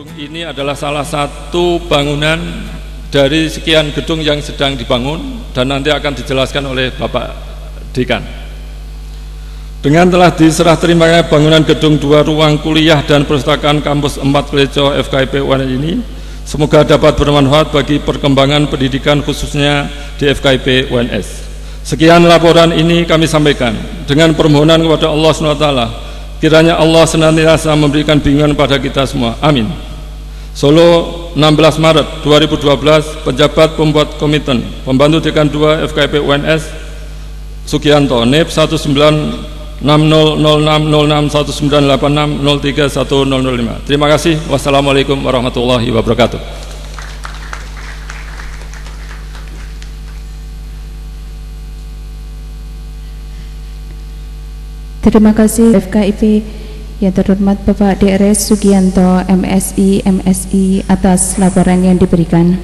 Gedung ini adalah salah satu bangunan dari sekian gedung yang sedang dibangun dan nanti akan dijelaskan oleh Bapak Dekan. Dengan telah diserah terimanya bangunan gedung 2 ruang kuliah dan perpustakaan kampus 4 Kleco FKIP UNS ini, semoga dapat bermanfaat bagi perkembangan pendidikan khususnya di FKIP UNS. Sekian laporan ini kami sampaikan dengan permohonan kepada Allah SWT. Kiranya Allah senantiasa memberikan bimbingan pada kita semua. Amin. Solo, 16 Maret 2012, penjabat pembuat komiten, pembantu Dekan 2 FKIP UNS, Sugianto, NIP 196006061986031005. Terima kasih. Wassalamualaikum warahmatullahi wabarakatuh. Terima kasih FKIP yang terhormat Bapak DRS Sugianto MSI MSI atas laporan yang diberikan.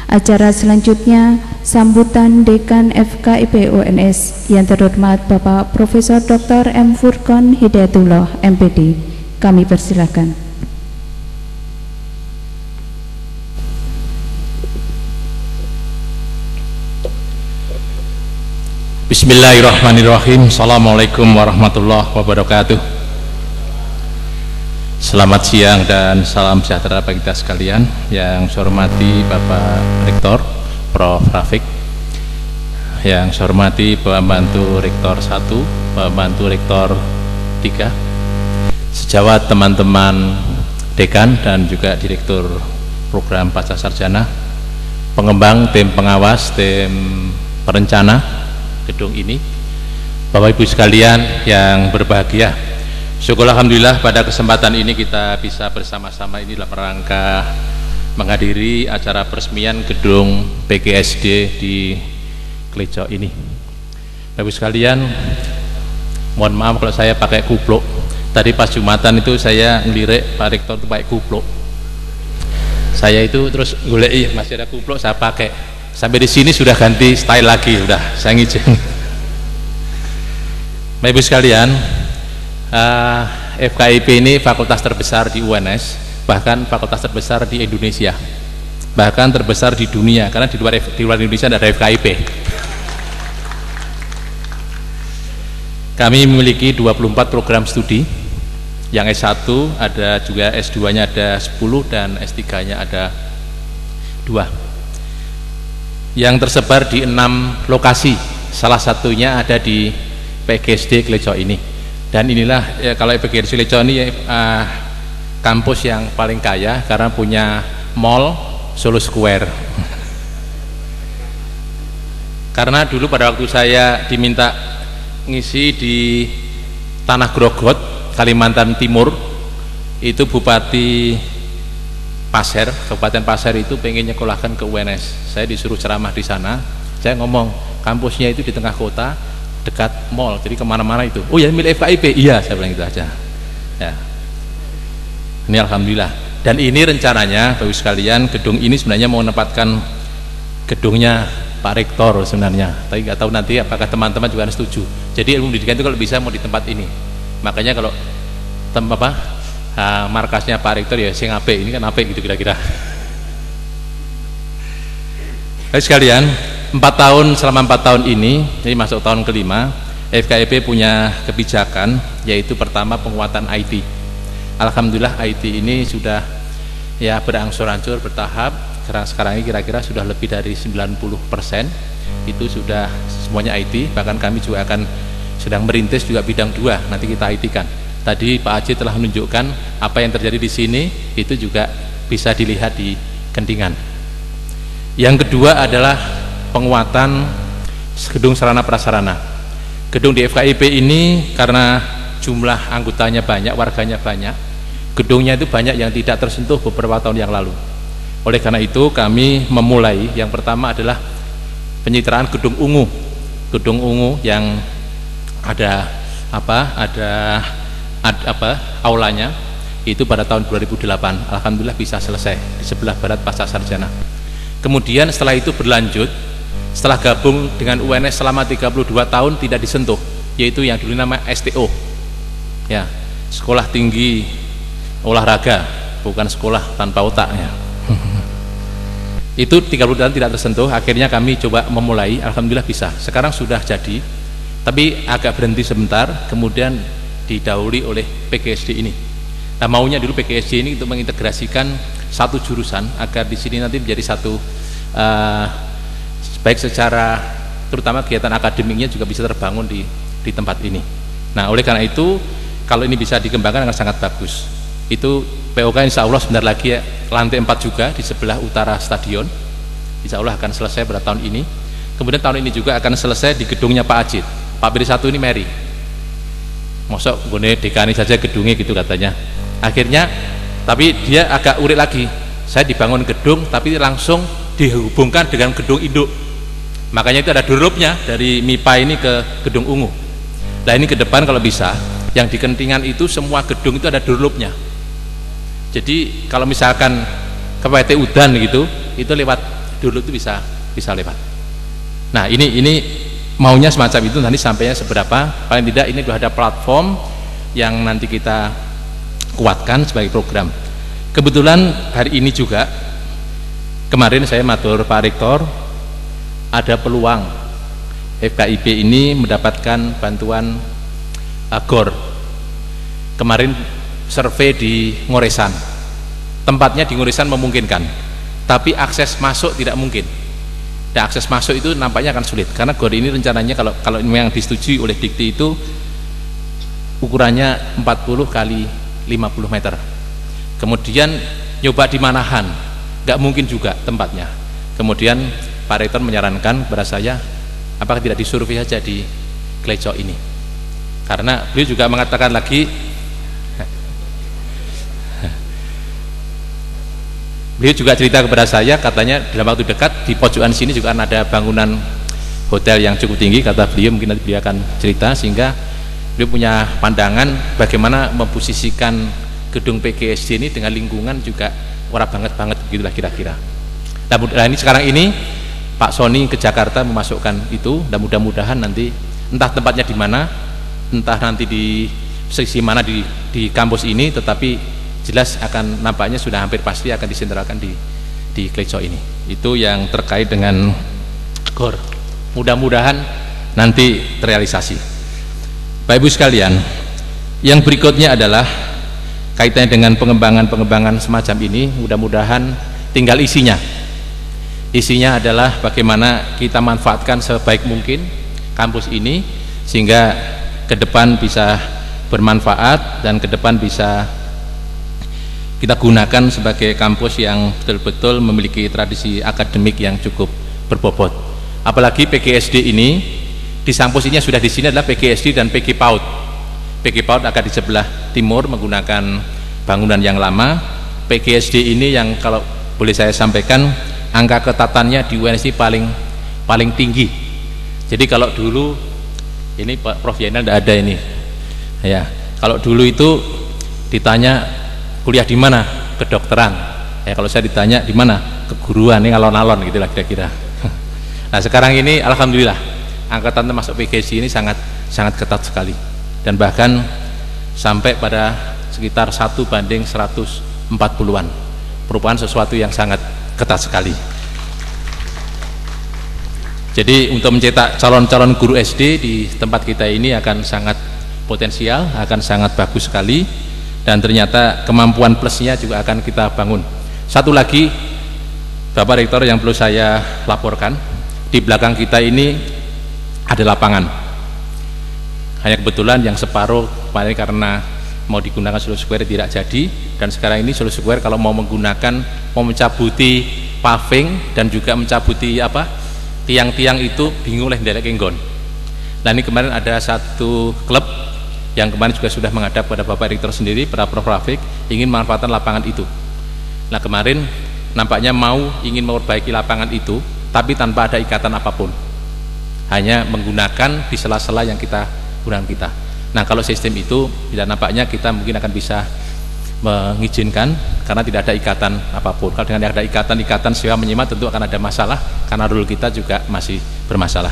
Acara selanjutnya sambutan Dekan FKIP UNS yang terhormat Bapak Profesor Dr. M. Furqon Hidayatullah MPD. Kami persilakan. Bismillahirrahmanirrahim. Assalamualaikum warahmatullahi wabarakatuh. Selamat siang dan salam sejahtera bagi kita sekalian. Yang saya hormati Bapak Rektor Prof. Rafiq, yang saya hormati Pembantu Rektor 1, Pembantu Rektor 3, sejawat teman-teman Dekan dan juga Direktur Program Pasca Sarjana, pengembang, tim pengawas, tim perencana gedung ini, Bapak Ibu sekalian yang berbahagia, syukur alhamdulillah pada kesempatan ini kita bisa bersama-sama ini dalam rangka menghadiri acara peresmian gedung PGSD di Kleco ini. Bapak Ibu sekalian, mohon maaf kalau saya pakai kupluk. Tadi pas Jumatan itu saya ngelirik Pak Rektor itu pakai kupluk. Saya itu terus golek masih ada kupluk, saya pakai. Sampai di sini sudah ganti style lagi, udah saya ngijin. Bapak Ibu sekalian, FKIP ini fakultas terbesar di UNS, bahkan fakultas terbesar di Indonesia, bahkan terbesar di dunia, karena di luar Indonesia ada FKIP. Kami memiliki 24 program studi, yang S1 ada juga, S2 nya ada 10 dan S3 nya ada 2, yang tersebar di 6 lokasi, salah satunya ada di PGSD Kleco ini. Dan inilah ya, kalau PGSD Kleco ini kampus yang paling kaya karena punya mall Solo Square. Karena dulu pada waktu saya diminta ngisi di Tanah Grogot, Kalimantan Timur, itu Bupati Pasir, Kabupaten Pasir itu pengen nyekolahkan ke UNS. Saya disuruh ceramah di sana. Saya ngomong, kampusnya itu di tengah kota, dekat mall, jadi kemana-mana itu. Oh ya, milik FKIP? Iya, saya bilang gitu aja. Ya. Ini alhamdulillah. Dan ini rencananya, Bapak Ibu sekalian, gedung ini sebenarnya mau menempatkan gedungnya Pak Rektor sebenarnya. Tapi nggak tahu nanti apakah teman-teman juga setuju. Jadi ilmu pendidikan itu kalau bisa mau di tempat ini. Makanya kalau markasnya Pak Rektor ya sing apik, ini kan apik gitu kira-kira. Baik sekalian, selama 4 tahun ini masuk tahun kelima, FKIP punya kebijakan, yaitu pertama penguatan IT. Alhamdulillah IT ini sudah ya berangsur-angsur bertahap. Sekarang ini kira-kira sudah lebih dari 90% itu sudah semuanya IT. Bahkan kami juga akan sedang merintis juga bidang 2, nanti kita IT-kan. Tadi Pak Haji telah menunjukkan apa yang terjadi di sini, itu juga bisa dilihat di Kendingan. Yang kedua adalah penguatan gedung sarana prasarana. Gedung di FKIP ini karena jumlah anggotanya banyak, warganya banyak, gedungnya itu banyak yang tidak tersentuh beberapa tahun yang lalu. Oleh karena itu kami memulai, yang pertama adalah penyitraan gedung ungu. Gedung ungu yang ada aulanya itu pada tahun 2008, alhamdulillah bisa selesai di sebelah barat pasca sarjana. Kemudian setelah itu berlanjut, setelah gabung dengan UNS selama 32 tahun tidak disentuh, yaitu yang dulu nama STO ya, Sekolah Tinggi Olahraga bukan sekolah tanpa otak ya. Itu 30 tahun tidak tersentuh, akhirnya kami coba memulai, alhamdulillah bisa. Sekarang sudah jadi, tapi agak berhenti sebentar, kemudian didahului oleh PGSD ini. Nah, maunya dulu PGSD ini untuk mengintegrasikan satu jurusan agar di sini nanti menjadi satu baik secara terutama kegiatan akademiknya juga bisa terbangun di tempat ini. Nah, oleh karena itu kalau ini bisa dikembangkan akan sangat bagus. Itu POK insya Allah sebentar lagi ya, lantai 4 juga di sebelah utara stadion, insya Allah akan selesai pada tahun ini. Kemudian tahun ini juga akan selesai di gedungnya Pak Ajit. Pak Biri 1 ini meri, mosok gune dekani saja gedungnya gitu katanya. Akhirnya tapi dia agak urik lagi, saya dibangun gedung tapi langsung dihubungkan dengan gedung induk, makanya itu ada durupnya dari MIPA ini ke gedung ungu. Nah, ini ke depan kalau bisa yang di Kentingan itu semua gedung itu ada durupnya. Jadi kalau misalkan ke PT Udan gitu, itu lewat durup itu bisa lewat. Nah, ini maunya semacam itu, nanti sampainya seberapa, paling tidak ini sudah ada platform yang nanti kita kuatkan sebagai program. Kebetulan hari ini juga kemarin saya matur Pak Rektor, ada peluang FKIP ini mendapatkan bantuan GOR. Kemarin survei di Ngoresan, tempatnya di Ngoresan memungkinkan, tapi akses masuk tidak mungkin. Dan akses masuk itu nampaknya akan sulit karena GOR ini rencananya kalau yang disetujui oleh Dikti itu ukurannya 40 kali 50 meter. Kemudian nyoba di Manahan, nggak mungkin juga tempatnya. Kemudian Pak Rektor menyarankan kepada saya, apakah tidak disurvei saja di Klecok ini, karena beliau juga mengatakan lagi, beliau juga cerita kepada saya, katanya dalam waktu dekat di pojokan sini juga ada bangunan hotel yang cukup tinggi, kata beliau, mungkin nanti beliau akan cerita, sehingga beliau punya pandangan bagaimana memposisikan gedung PGSD ini dengan lingkungan juga ora banget gitulah kira-kira. Nah, ini sekarang ini Pak Sony ke Jakarta memasukkan itu, dan mudah-mudahan nanti entah tempatnya di mana, entah nanti di sisi mana di kampus ini, tetapi jelas akan nampaknya sudah hampir pasti akan disentralkan di Klecok ini. Itu yang terkait dengan GOR. Mudah-mudahan nanti terrealisasi. Bapak Ibu sekalian, yang berikutnya adalah kaitannya dengan pengembangan semacam ini. Mudah-mudahan tinggal isinya. Isinya adalah bagaimana kita manfaatkan sebaik mungkin kampus ini sehingga ke depan bisa bermanfaat dan ke depan bisa kita gunakan sebagai kampus yang betul-betul memiliki tradisi akademik yang cukup berbobot. Apalagi PGSD ini di kampus ini sudah di sini adalah PGSD dan PG PAUD. PG PAUD akan di sebelah timur menggunakan bangunan yang lama. PGSD ini yang kalau boleh saya sampaikan, angka ketatannya di UNSI paling tinggi. Jadi kalau dulu ini Pak Prof Yainal tidak ada ini ya, kalau dulu itu ditanya kuliah di mana, kedokteran ya, kalau saya ditanya di mana, keguruan, ini alon-alon gitulah kira-kira. Nah, sekarang ini alhamdulillah angkatan termasuk PGSD ini sangat ketat sekali, dan bahkan sampai pada sekitar 1:140-an, merupakan sesuatu yang sangat ketat sekali. Jadi untuk mencetak calon-calon guru SD di tempat kita ini akan sangat potensial, akan sangat bagus sekali, dan ternyata kemampuan plusnya juga akan kita bangun. Satu lagi Bapak Rektor yang perlu saya laporkan, di belakang kita ini ada lapangan, hanya kebetulan yang separuh kemarin karena mau digunakan Solo Square tidak jadi, dan sekarang ini Solo Square kalau mau mencabuti paving dan juga mencabuti tiang-tiang itu bingung oleh ndelek enggon. Nah, ini kemarin ada satu klub yang kemarin juga sudah menghadap pada Bapak Rektor sendiri, pada Prof Rafiq, ingin memanfaatkan lapangan itu. Nah, kemarin nampaknya ingin memperbaiki lapangan itu, tapi tanpa ada ikatan apapun, hanya menggunakan di sela-sela yang kita gunakan kita. Nah, kalau sistem itu tidak, nampaknya kita mungkin akan bisa mengizinkan karena tidak ada ikatan apapun. Kalau dengan ada ikatan sewa menyewa tentu akan ada masalah karena rule kita juga masih bermasalah.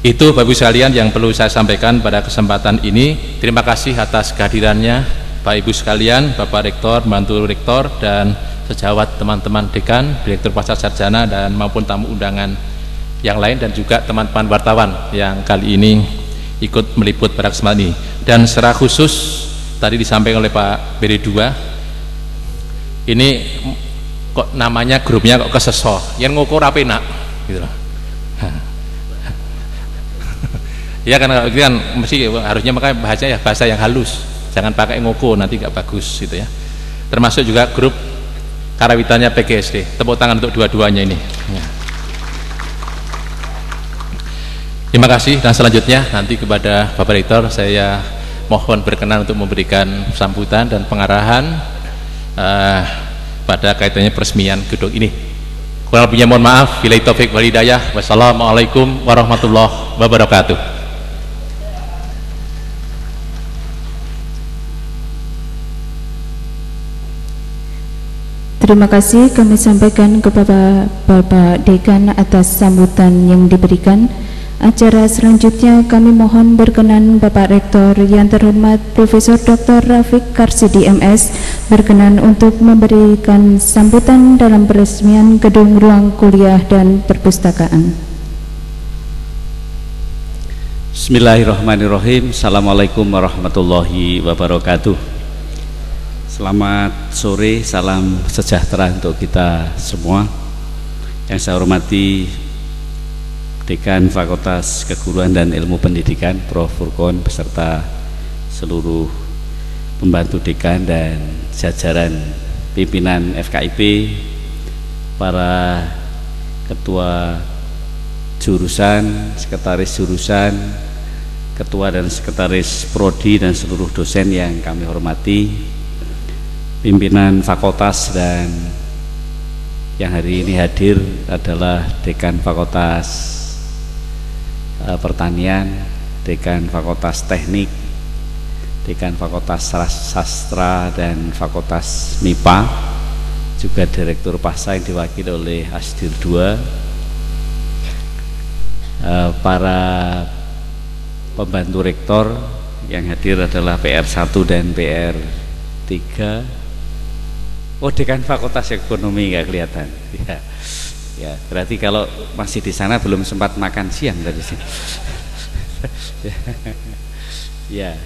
Itu Bapak Ibu sekalian yang perlu saya sampaikan pada kesempatan ini. Terima kasih atas kehadirannya Bapak Ibu sekalian, Bapak Rektor, Bantu Rektor, dan sejawat teman-teman dekan, Direktur Pasca Sarjana, dan maupun tamu undangan yang lain, dan juga teman-teman wartawan yang kali ini ikut meliput pada kesempatan ini. Dan secara khusus tadi disampaikan oleh Pak BD2, ini kok namanya grupnya kok keseso, yang ngukur apa nak gitu loh. Ya kan, kalau itu kan mesti harusnya makanya bahasa yang halus, jangan pakai ngoko, nanti nggak bagus gitu ya. Termasuk juga grup karawitannya PGSD, tepuk tangan untuk dua-duanya ini ya. Terima kasih. Dan selanjutnya nanti kepada Bapak Rektor saya mohon berkenan untuk memberikan sambutan dan pengarahan pada kaitannya peresmian gedung ini. Kurang lebihnya mohon maaf. Billahi taufik wal hidayah. Wassalamualaikum warahmatullahi wabarakatuh. Terima kasih kami sampaikan kepada Bapak Dekan atas sambutan yang diberikan. Acara selanjutnya kami mohon berkenan Bapak Rektor yang terhormat Profesor Dr. Rafiq Karsidi MS berkenan untuk memberikan sambutan dalam peresmian gedung ruang kuliah dan perpustakaan. Bismillahirrahmanirrahim. Assalamualaikum warahmatullahi wabarakatuh. Selamat sore, salam sejahtera untuk kita semua. Yang saya hormati Dekan Fakultas Keguruan dan Ilmu Pendidikan Prof. Furqon beserta seluruh pembantu dekan dan jajaran pimpinan FKIP, para ketua jurusan, sekretaris jurusan, ketua dan sekretaris prodi dan seluruh dosen yang kami hormati, pimpinan fakultas, dan yang hari ini hadir adalah Dekan Fakultas Pertanian, Dekan Fakultas Teknik, Dekan Fakultas Sastra dan Fakultas MIPA, juga Direktur Pasca yang diwakili oleh Asdir 2, para pembantu rektor yang hadir adalah PR1 dan PR3. Oh, Dekan Fakultas Ekonomi nggak kelihatan ya. Ya, berarti kalau masih di sana belum sempat makan siang dari sini. Ya,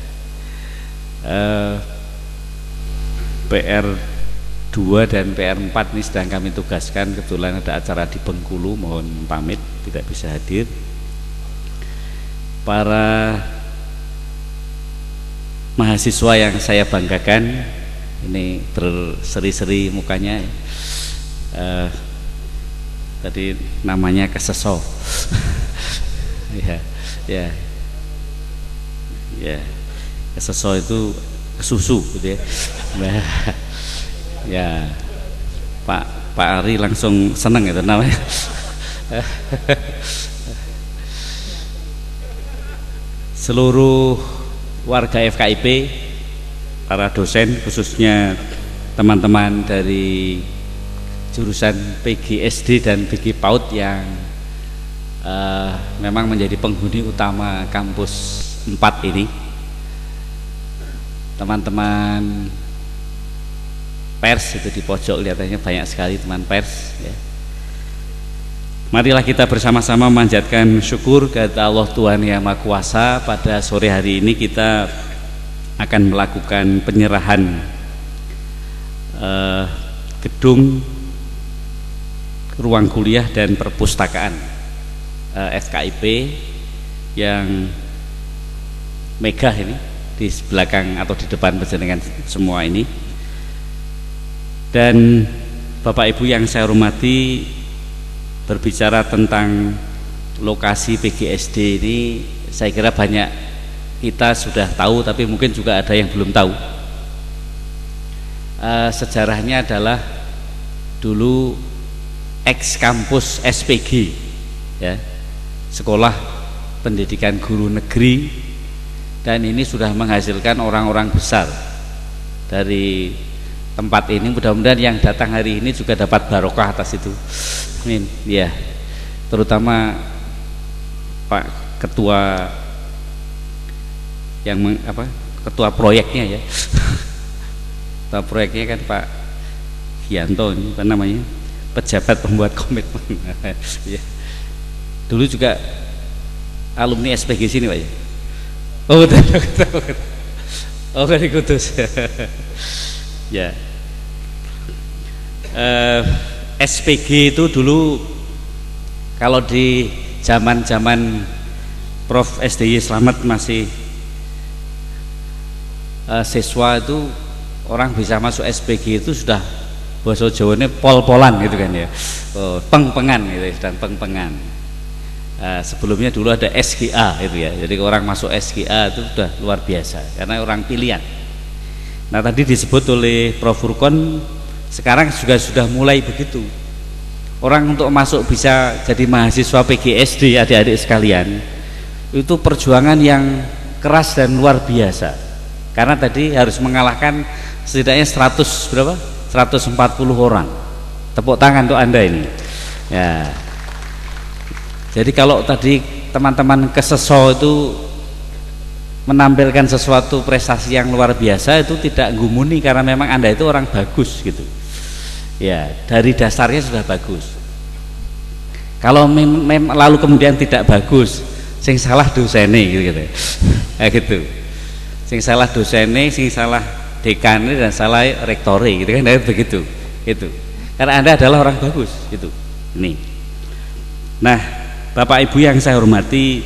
PR2 dan PR4 ini sedang kami tugaskan, kebetulan ada acara di Bengkulu, mohon pamit tidak bisa hadir. Para mahasiswa yang saya banggakan, ini berseri-seri mukanya, tadi namanya keseso. ya keseso itu kesusu gitu ya. Ya, Pak Ari langsung seneng itu namanya. Seluruh warga FKIP, para dosen, khususnya teman-teman dari jurusan PGSD dan PG PAUD yang memang menjadi penghuni utama kampus 4 ini, teman-teman pers, itu di pojok kelihatannya banyak sekali teman pers ya. Marilah kita bersama-sama memanjatkan syukur kepada Allah Tuhan Yang Maha Kuasa. Pada sore hari ini kita akan melakukan penyerahan gedung ruang kuliah dan perpustakaan FKIP yang megah ini di belakang atau di depan panjenengan semua ini. Dan Bapak Ibu yang saya hormati, berbicara tentang lokasi PGSD ini, saya kira banyak kita sudah tahu, tapi mungkin juga ada yang belum tahu. Sejarahnya adalah dulu ex kampus SPG ya, Sekolah Pendidikan Guru Negeri, dan ini sudah menghasilkan orang-orang besar dari tempat ini. Mudah-mudahan yang datang hari ini juga dapat barokah atas itu, amin ya. Terutama Pak Ketua yang ketua proyeknya ya atau proyeknya kan Pak Gianto, ini apa namanya, pejabat pembuat komitmen. Ya. Dulu juga alumni SPG sini Pak ya. Oh betul. Oh dari Kudus. Ya. SPG itu dulu kalau di zaman Prof SDY Slamet masih siswa itu, orang bisa masuk SPG itu sudah bahasa Jawanya pol-polan gitu kan ya, peng-pengan gitu, dan peng-pengan. Sebelumnya dulu ada SGA itu ya, jadi orang masuk SGA itu sudah luar biasa karena orang pilihan. Nah tadi disebut oleh Prof Furkon, sekarang juga sudah mulai begitu. Orang untuk masuk bisa jadi mahasiswa PGSD, adik-adik sekalian, itu perjuangan yang keras dan luar biasa. Karena tadi harus mengalahkan setidaknya 140 orang. Tepuk tangan untuk Anda ini. Ya. Jadi kalau tadi teman-teman keseso itu menampilkan sesuatu prestasi yang luar biasa, itu tidak gumuni karena memang Anda itu orang bagus gitu. Ya, dari dasarnya sudah bagus. Kalau lalu kemudian tidak bagus, sing salah dosene gitu. Ya gitu. Sing salah dosene, sing salah dekane, dan salah rektore gitu kan, begitu. Itu. Karena Anda adalah orang bagus gitu. Ini. Nah, Bapak Ibu yang saya hormati,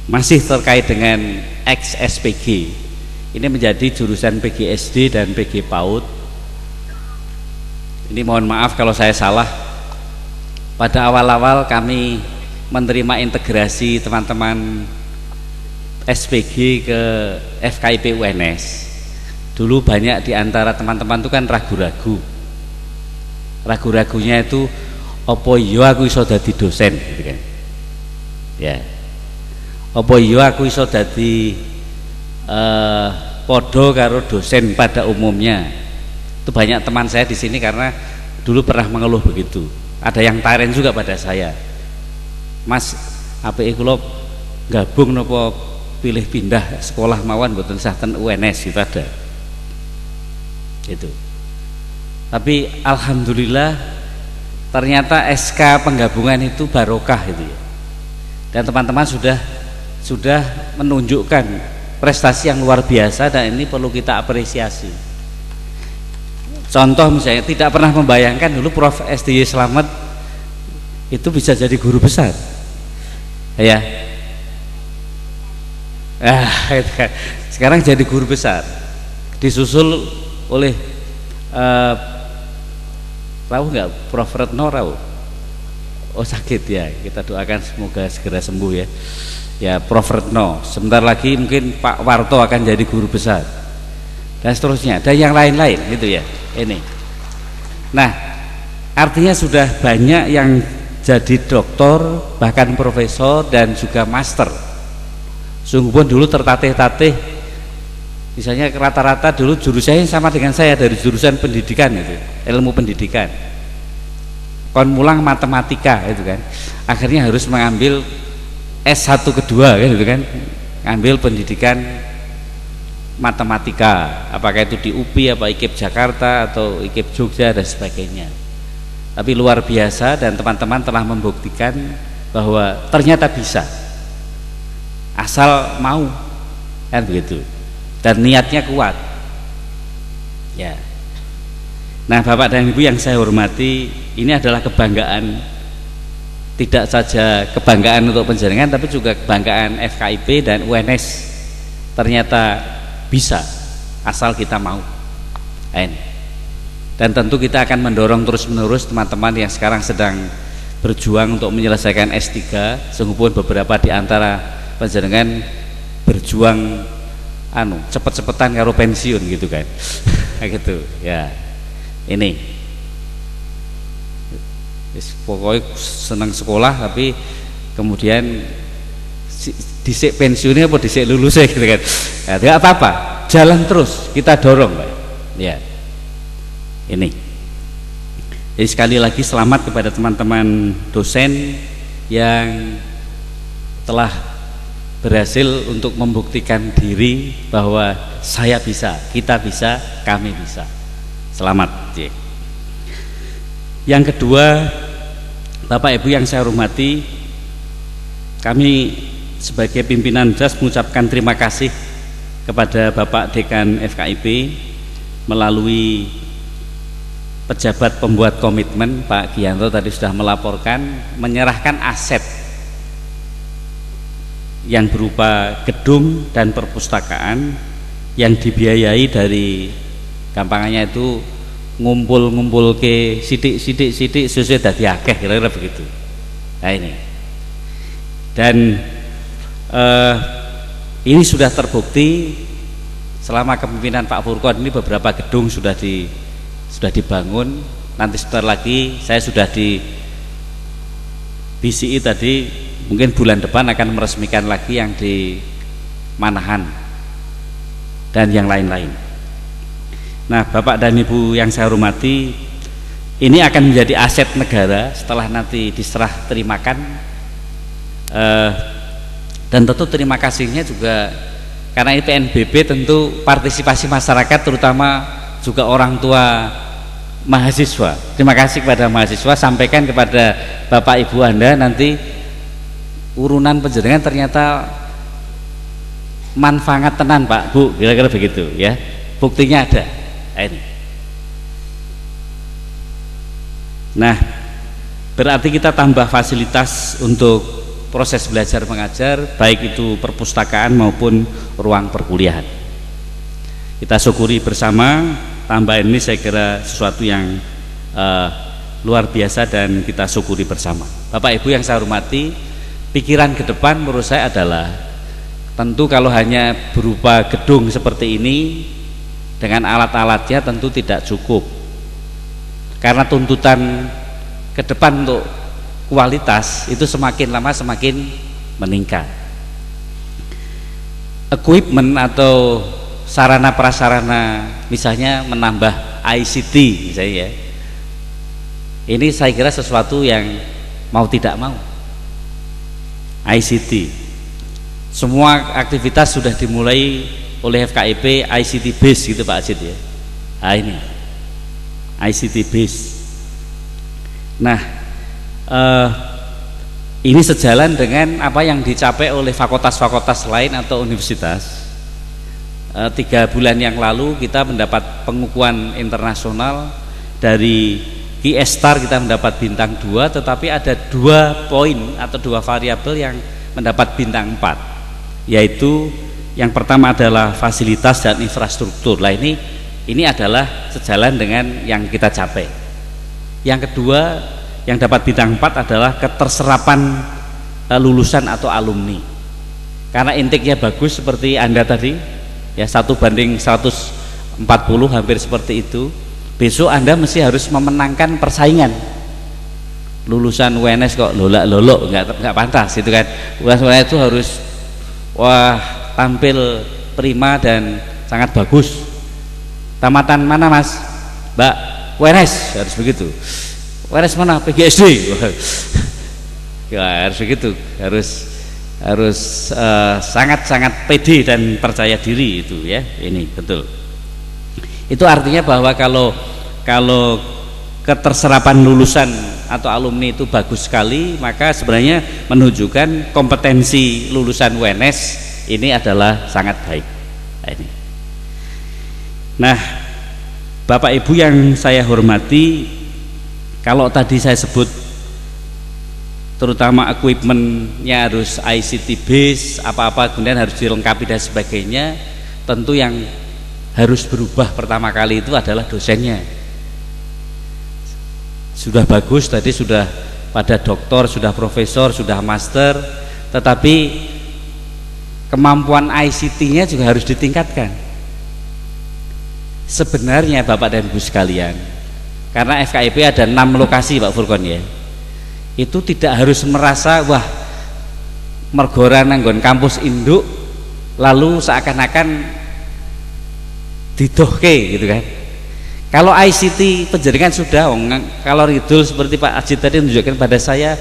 masih terkait dengan ex-SPG. Ini menjadi jurusan PGSD dan PG PAUD. Ini mohon maaf kalau saya salah. Pada awal-awal kami menerima integrasi teman-teman SPG ke FKIP UNS. Dulu banyak di antara teman-teman itu kan ragu-ragu. Ragu-ragunya itu apa iya aku iso dadi dosen gitu kan. Ya. Apa iya aku iso dadi podo karo dosen pada umumnya. Itu banyak teman saya di sini karena dulu pernah mengeluh begitu. Ada yang taren juga pada saya, Mas, API kula gabung nopo pilih pindah sekolah mawon mboten saten UNS gitu ada. Itu. Tapi alhamdulillah ternyata SK penggabungan itu barokah itu ya. Dan teman-teman sudah menunjukkan prestasi yang luar biasa, dan ini perlu kita apresiasi. Contoh misalnya, tidak pernah membayangkan dulu Prof SDY Slamet itu bisa jadi guru besar, ya. Sekarang jadi guru besar, disusul oleh tahu nggak Prof Retno tahu? Oh sakit ya, kita doakan semoga segera sembuh ya. Ya Prof Retno, sebentar lagi mungkin Pak Warto akan jadi guru besar, dan seterusnya, dan yang lain-lain gitu ya. Ini. Nah, artinya sudah banyak yang jadi doktor, bahkan profesor, dan juga master. Sungguh pun dulu tertatih-tatih. Misalnya rata-rata dulu jurusannya sama dengan saya, dari jurusan pendidikan itu, ilmu pendidikan. Kon mulang matematika itu kan. Akhirnya harus mengambil S1 kedua kan gitu kan. Ngambil pendidikan matematika, apakah itu di UPI, apa IKIP Jakarta atau IKIP Jogja dan sebagainya. Tapi luar biasa, dan teman-teman telah membuktikan bahwa ternyata bisa, asal mau, kan begitu, dan niatnya kuat. Ya. Nah, Bapak dan Ibu yang saya hormati, ini adalah kebanggaan, tidak saja kebanggaan untuk penjenengan, tapi juga kebanggaan FKIP dan UNS. Ternyata bisa, asal kita mau. Dan tentu kita akan mendorong terus-menerus teman-teman yang sekarang sedang berjuang untuk menyelesaikan S3. Sungguh pun beberapa di antara panjenengan berjuang cepet-cepetan karo pensiun gitu kan. Gitu ya. Ini pokoknya senang sekolah, tapi kemudian disik pensiunnya apa disik lulusnya gitu kan. Ya, tidak apa-apa, jalan terus, kita dorong Pak. Ya. Ini. Jadi sekali lagi selamat kepada teman-teman dosen yang telah berhasil untuk membuktikan diri bahwa saya bisa, kita bisa, kami bisa. Selamat. Yang kedua, Bapak Ibu yang saya hormati, kami sebagai pimpinan DAS mengucapkan terima kasih kepada Bapak Dekan FKIP melalui pejabat pembuat komitmen Pak Gianto tadi sudah melaporkan menyerahkan aset yang berupa gedung dan perpustakaan yang dibiayai dari gampangannya itu ngumpul ke sidik sesuai dadi akeh, kira-kira begitu. Nah ini, dan ini sudah terbukti selama kepemimpinan Pak Furqon ini beberapa gedung sudah dibangun. Nanti sebentar lagi saya sudah di BCI tadi, mungkin bulan depan akan meresmikan lagi yang di Manahan dan yang lain-lain. Nah, Bapak dan Ibu yang saya hormati, ini akan menjadi aset negara setelah nanti diserah terimakan, dan tentu terima kasihnya juga karena ini PNBP, tentu partisipasi masyarakat terutama juga orang tua mahasiswa. Terima kasih kepada mahasiswa, sampaikan kepada Bapak Ibu Anda nanti urunan penjaringan ternyata manfaat tenan Pak Bu, kira-kira begitu ya, buktinya ada. Nah, berarti kita tambah fasilitas untuk proses belajar mengajar, baik itu perpustakaan maupun ruang perkuliahan. Kita syukuri bersama, tambahan ini saya kira sesuatu yang luar biasa dan kita syukuri bersama. Bapak Ibu yang saya hormati, pikiran ke depan menurut saya adalah tentu kalau hanya berupa gedung seperti ini dengan alat-alatnya tentu tidak cukup, karena tuntutan ke depan untuk kualitas itu semakin lama semakin meningkat. Equipment atau sarana prasarana, misalnya menambah ICT misalnya ya, ini saya kira sesuatu yang mau tidak mau. ICT, semua aktivitas sudah dimulai oleh FKIP ICT base gitu Pak Ajit ya. Nah ini ICT base. Nah ini sejalan dengan apa yang dicapai oleh fakultas-fakultas lain atau universitas. 3 bulan yang lalu kita mendapat pengukuhan internasional dari QS-Star, kita mendapat bintang 2, tetapi ada 2 poin atau 2 variabel yang mendapat bintang 4, yaitu yang pertama adalah fasilitas dan infrastruktur. Nah ini adalah sejalan dengan yang kita capai. Yang kedua yang dapat bintang 4 adalah keterserapan lulusan atau alumni, karena intake-nya bagus seperti Anda tadi ya, 1:140 hampir seperti itu. Besok Anda mesti harus memenangkan persaingan. Lulusan UNS kok lolak-lolok, nggak pantas itu kan. UNS itu harus tampil prima dan sangat bagus. Tamatan mana Mas? Mbak, UNS, harus begitu. UNS mana? PGSD. Ya, harus begitu, harus sangat-sangat pede dan percaya diri itu ya. Ini betul. Itu artinya bahwa kalau keterserapan lulusan atau alumni itu bagus sekali, maka sebenarnya menunjukkan kompetensi lulusan UNS ini adalah sangat baik. Nah, Bapak Ibu yang saya hormati, kalau tadi saya sebut terutama equipmentnya harus ICT base, apa-apa kemudian harus dilengkapi dan sebagainya, tentu yang harus berubah pertama kali itu adalah dosennya. Sudah bagus tadi, sudah pada doktor, sudah profesor, sudah master, tetapi kemampuan ICT-nya juga harus ditingkatkan. Sebenarnya Bapak dan Ibu sekalian, karena FKIP ada 6 lokasi Pak Furqon ya, itu tidak harus merasa wah mergora nanggon kampus induk lalu seakan-akan didohke gitu kan. Kalau ICT penjaringan sudah, kalau Ridul seperti Pak Ajit tadi menunjukkan pada saya,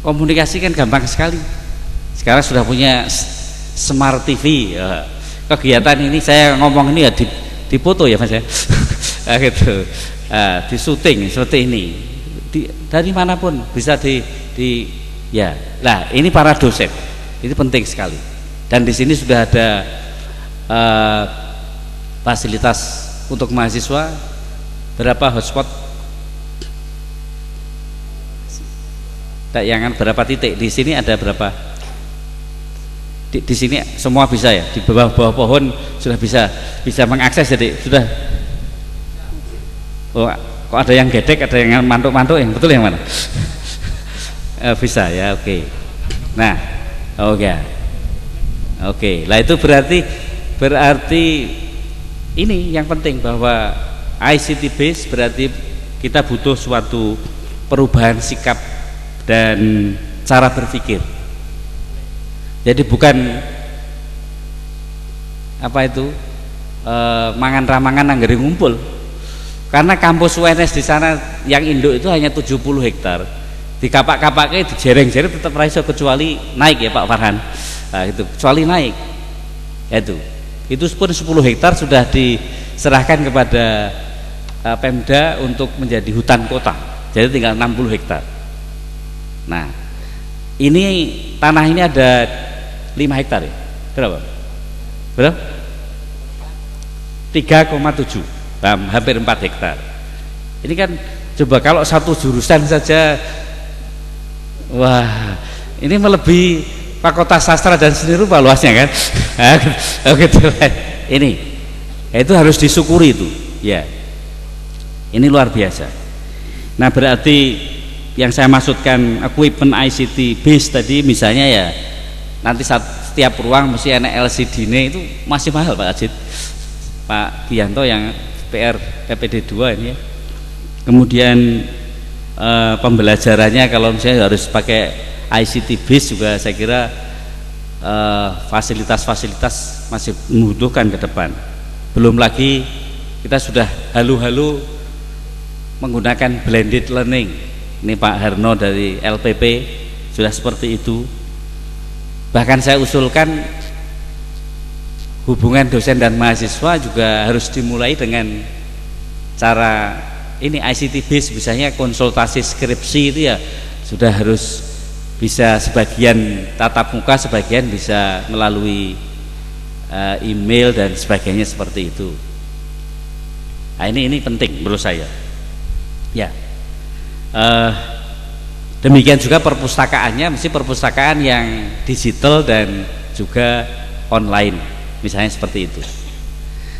komunikasi kan gampang sekali. Sekarang sudah punya smart TV. Kegiatan ini saya ngomong ini ya dipoto ya Mas ya. Gitu. Di syuting seperti ini. Dari manapun bisa ya. Nah, ini para dosen. Ini penting sekali. Dan di sini sudah ada fasilitas untuk mahasiswa, berapa hotspot, tayangan berapa titik di sini, ada berapa di sini semua bisa ya, di bawah pohon sudah bisa mengakses, jadi sudah. Oh, kok ada yang gedek, ada yang mantuk-mantuk, yang betul yang mana? Bisa ya, oke. Nah, oke. Lah itu berarti ini yang penting, bahwa ICT base berarti kita butuh suatu perubahan sikap dan cara berpikir. Jadi bukan apa itu mangan ramangan anggere ngumpul. Karena kampus UNS di sana yang induk itu hanya 70 hektar. Di kapak-kapaknya dijereng-jereng tetap raiso, kecuali naik ya Pak Farhan. Nah, itu kecuali naik. Itu pun 10 hektar sudah diserahkan kepada Pemda untuk menjadi hutan kota. Jadi tinggal 60 hektar. Nah, ini tanah ini ada 5 hektar ya. Berapa? 3,7. Hampir 4 hektar. Ini kan coba kalau satu jurusan saja, wah, ini melebihi Fakultas Sastra dan Seni Rupa luasnya kan. Gitu. Ini itu harus disyukuri itu ya. Ini luar biasa. Nah, berarti yang saya maksudkan equipment ICT base tadi, misalnya ya nanti setiap ruang mesti ada LCD-nya, itu masih mahal Pak Ajit, Pak Gianto yang PR PPD 2 ini ya. Kemudian pembelajarannya kalau misalnya harus pakai ICT base juga, saya kira fasilitas-fasilitas masih membutuhkan ke depan. Belum lagi kita sudah halu-halu menggunakan blended learning. Ini Pak Harno dari LPP sudah seperti itu. Bahkan saya usulkan hubungan dosen dan mahasiswa juga harus dimulai dengan cara ini ICT base, misalnya konsultasi skripsi itu ya sudah harus bisa sebagian tatap muka, sebagian bisa melalui email dan sebagainya seperti itu. Nah, ini penting menurut saya ya. Demikian juga perpustakaannya mesti perpustakaan yang digital dan juga online, misalnya seperti itu.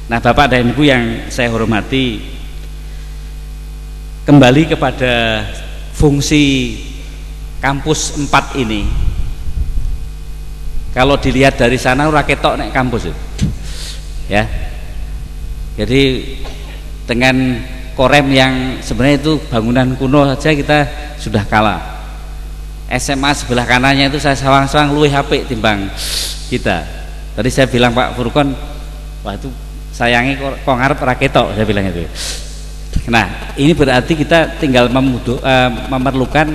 Nah, Bapak dan Ibu yang saya hormati, kembali kepada fungsi kampus 4 ini. Kalau dilihat dari sana ora ketok nek kampus itu. Ya. Jadi dengan Korem yang sebenarnya itu bangunan kuno saja kita sudah kalah. SMA sebelah kanannya itu saya sawang-sawang luwih apik timbang kita. Tadi saya bilang Pak Furkon, wah itu sayangi kok ngarep ora ketok, saya bilang itu. Nah, ini berarti kita tinggal memerlukan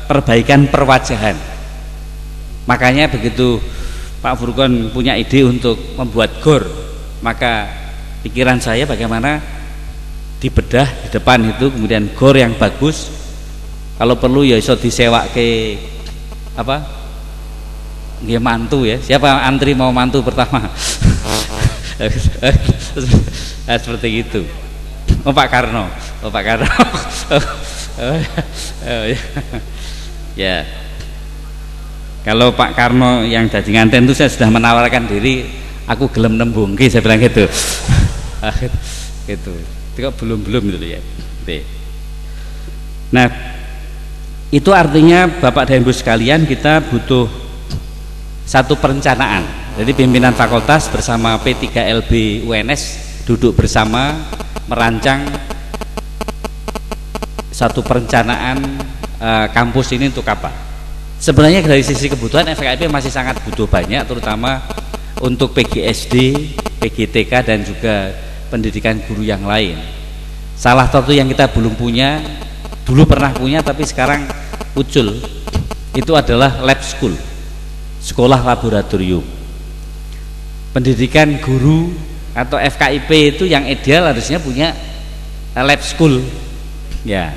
perbaikan perwajahan. Makanya begitu Pak Furkon punya ide untuk membuat GOR, maka pikiran saya bagaimana dibedah di depan itu, kemudian GOR yang bagus, kalau perlu ya iso disewa ke apa, nggih mantu ya, siapa antri mau mantu pertama. Nah, seperti itu. Pak Karno. Ya, kalau Pak Karno yang jadi nganten itu saya sudah menawarkan diri, aku gelem nembungke, saya bilang gitu. Gitu. Itu belum gitu ya. Nah, itu artinya Bapak dan Ibu sekalian, kita butuh satu perencanaan. Jadi pimpinan fakultas bersama P3LB UNS duduk bersama merancang satu perencanaan kampus ini untuk apa. Sebenarnya dari sisi kebutuhan FKIP masih sangat butuh banyak, terutama untuk PGSD, PGTK dan juga pendidikan guru yang lain. Salah satu yang kita belum punya, dulu pernah punya tapi sekarang muncul, itu adalah lab school, sekolah laboratorium. Pendidikan guru atau FKIP itu yang ideal harusnya punya lab school. Ya.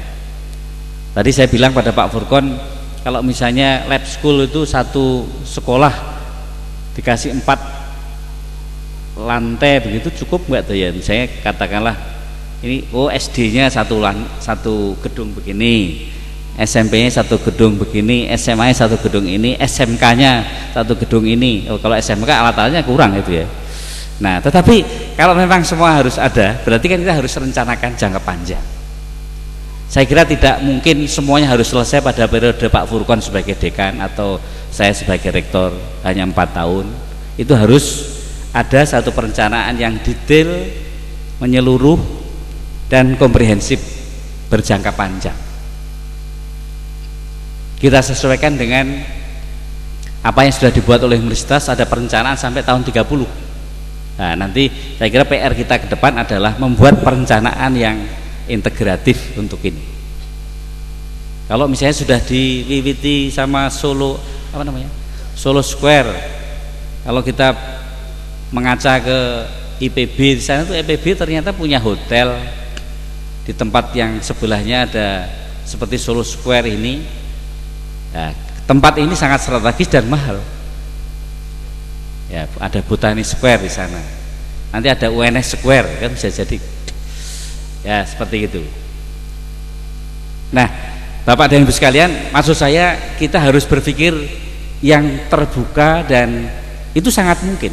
Tadi saya bilang pada Pak Furkon, kalau misalnya lab school itu satu sekolah dikasih 4 lantai begitu cukup nggak tuh ya? Misalnya katakanlah ini SD-nya satu gedung begini, SMP-nya satu gedung begini, SMA-nya satu gedung ini, SMK-nya satu gedung ini. Kalau SMK alat-alatnya kurang itu ya. Nah, tetapi kalau memang semua harus ada, berarti kan kita harus rencanakan jangka panjang. Saya kira tidak mungkin semuanya harus selesai pada periode Pak Furkon sebagai dekan atau saya sebagai rektor hanya 4 tahun. Itu harus ada satu perencanaan yang detail, menyeluruh dan komprehensif, berjangka panjang. Kita sesuaikan dengan apa yang sudah dibuat oleh universitas, ada perencanaan sampai tahun 30. Nah, nanti saya kira PR kita ke depan adalah membuat perencanaan yang integratif untuk ini. Kalau misalnya sudah diwiwiti sama Solo Square, kalau kita mengaca ke IPB di sana tuh IPB ternyata punya hotel di tempat yang sebelahnya ada seperti Solo Square ini. Nah, tempat ini sangat strategis dan mahal. Ya, ada Botani Square di sana. Nanti ada UNS Square kan bisa jadi. Ya, seperti itu. Nah, Bapak dan Ibu sekalian, maksud saya kita harus berpikir yang terbuka dan itu sangat mungkin.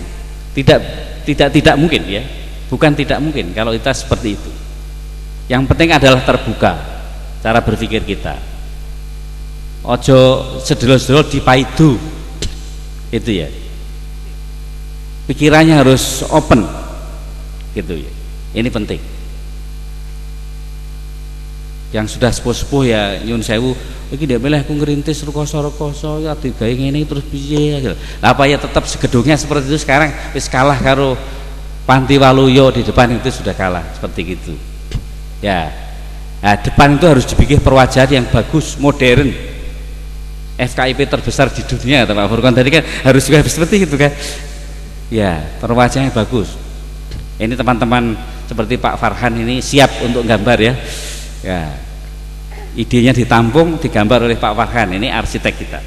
Tidak mungkin ya. Bukan tidak mungkin kalau kita seperti itu. Yang penting adalah terbuka cara berpikir kita. Ojo sedelo-sedelo dipaidu. Itu ya. Pikirannya harus open gitu ya. Ini penting. Yang sudah sepuh-sepuh ya nyun sewu iki ndek milih aku ngerintis rekoso-rekoso ya digawe ngene terus piye gitu. Lah apa ya tetap segedungnya seperti itu sekarang wis kalah karo Panti Waluyo di depan itu sudah kalah seperti gitu. Ya. Nah, depan itu harus dibikin perwajahan yang bagus, modern. FKIP terbesar di dunia Pak Furkon tadi kan harus juga seperti itu kan. Ya, perwajahannya bagus. Ini teman-teman seperti Pak Farhan ini siap untuk gambar ya. Ya, idenya ditampung, digambar oleh Pak Farhan. Ini arsitek kita.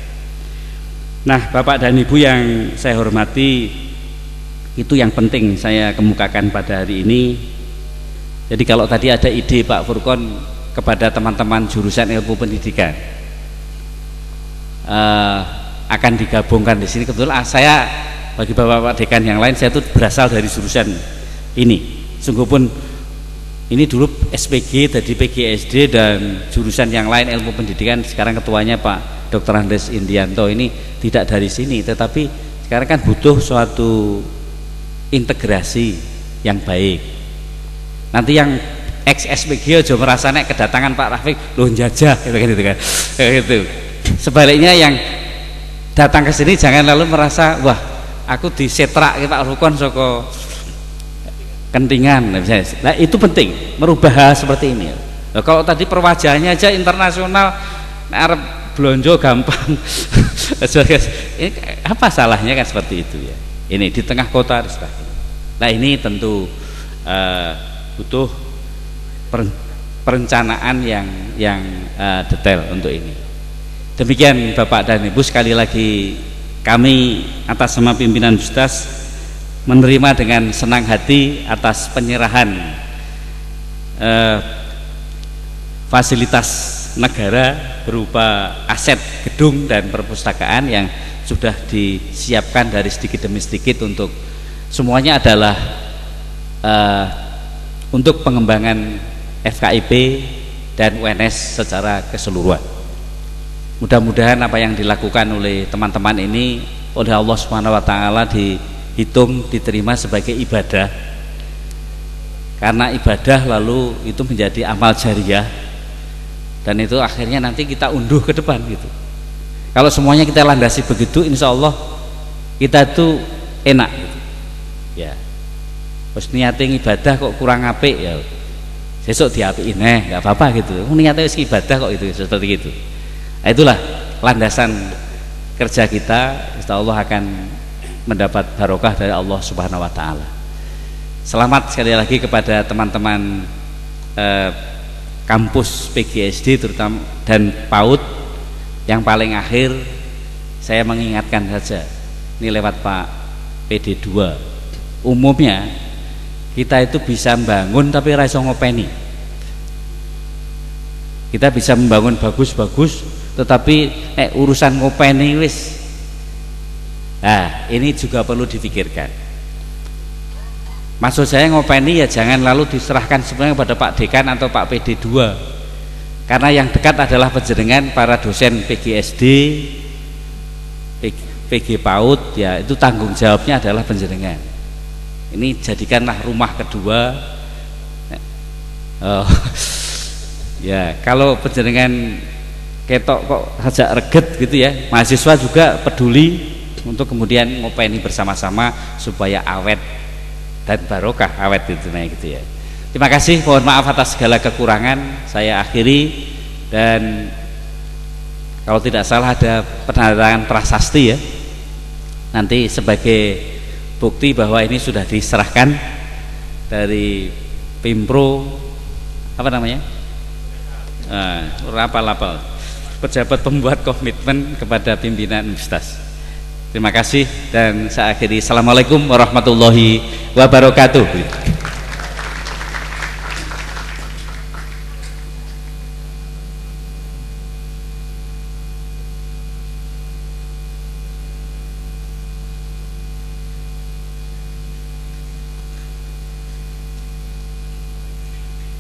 Nah, Bapak dan Ibu yang saya hormati, itu yang penting saya kemukakan pada hari ini. Jadi kalau tadi ada ide Pak Furkon kepada teman-teman jurusan ilmu pendidikan, akan digabungkan di sini. Kebetulan saya bagi bapak-bapak dekan yang lain, saya itu berasal dari jurusan ini. Sungguh pun ini dulu SPG, tadi PGSD dan jurusan yang lain ilmu pendidikan. Sekarang ketuanya Pak Dr. Andes Indianto ini tidak dari sini, tetapi sekarang kan butuh suatu integrasi yang baik. Nanti yang ex SPG aja merasa nek kedatangan Pak Rafiq loh jajah gitu kan. Gitu. Sebaliknya yang datang ke sini jangan lalu merasa wah aku disetrak Pak Furkon saka kentingan. Nah, itu penting merubah hal seperti ini. Nah, kalau tadi perwajahannya aja internasional arep blonjo gampang. Ini apa salahnya kan seperti itu ya. Ini di tengah kota harus. Nah, ini tentu butuh perencanaan yang detail untuk ini. Demikian Bapak dan Ibu, sekali lagi kami atas nama pimpinan universitas menerima dengan senang hati atas penyerahan fasilitas negara berupa aset gedung dan perpustakaan yang sudah disiapkan dari sedikit demi sedikit untuk semuanya adalah untuk pengembangan FKIP dan UNS secara keseluruhan. Mudah-mudahan apa yang dilakukan oleh teman-teman ini oleh Allah Subhanahu wa taala dihitung diterima sebagai ibadah. Karena ibadah lalu itu menjadi amal jariah dan itu akhirnya nanti kita unduh ke depan gitu. Kalau semuanya kita landasi begitu, insya Allah kita itu enak gitu. Ya. Terus niatnya ibadah kok kurang apik ya. Besok diapiin nggak apa-apa gitu. Niatnya ibadah kok itu seperti itu. Nah, itulah landasan kerja kita, insya Allah akan mendapat barokah dari Allah Subhanahu wa taala. selamat sekali lagi kepada teman-teman kampus PGSD terutama dan PAUD. Yang paling akhir saya mengingatkan saja, ini lewat Pak PD2, umumnya kita itu bisa membangun tapi ra iso ngopeni. Kita bisa membangun bagus-bagus tetapi urusan ngopeni wis. Nah, ini juga perlu dipikirkan. Maksud saya ngopeni ya jangan lalu diserahkan sebenarnya kepada Pak Dekan atau Pak PD2, karena yang dekat adalah penjenengan para dosen PGSD, PG PAUD, ya itu tanggung jawabnya adalah penjenengan. Ini jadikanlah rumah kedua. Ya kalau penjenengan ketok kok saja reget gitu ya, mahasiswa juga peduli untuk kemudian ngopeni bersama-sama supaya awet dan barokah awet itu gitu ya. Terima kasih, mohon maaf atas segala kekurangan. Saya akhiri, dan kalau tidak salah ada penandatangan prasasti ya, nanti sebagai bukti bahwa ini sudah diserahkan dari Pimpro apa namanya, rapal pejabat pembuat komitmen kepada pimpinan universitas. Terima kasih, dan saya akhiri. Assalamualaikum warahmatullahi wabarakatuh.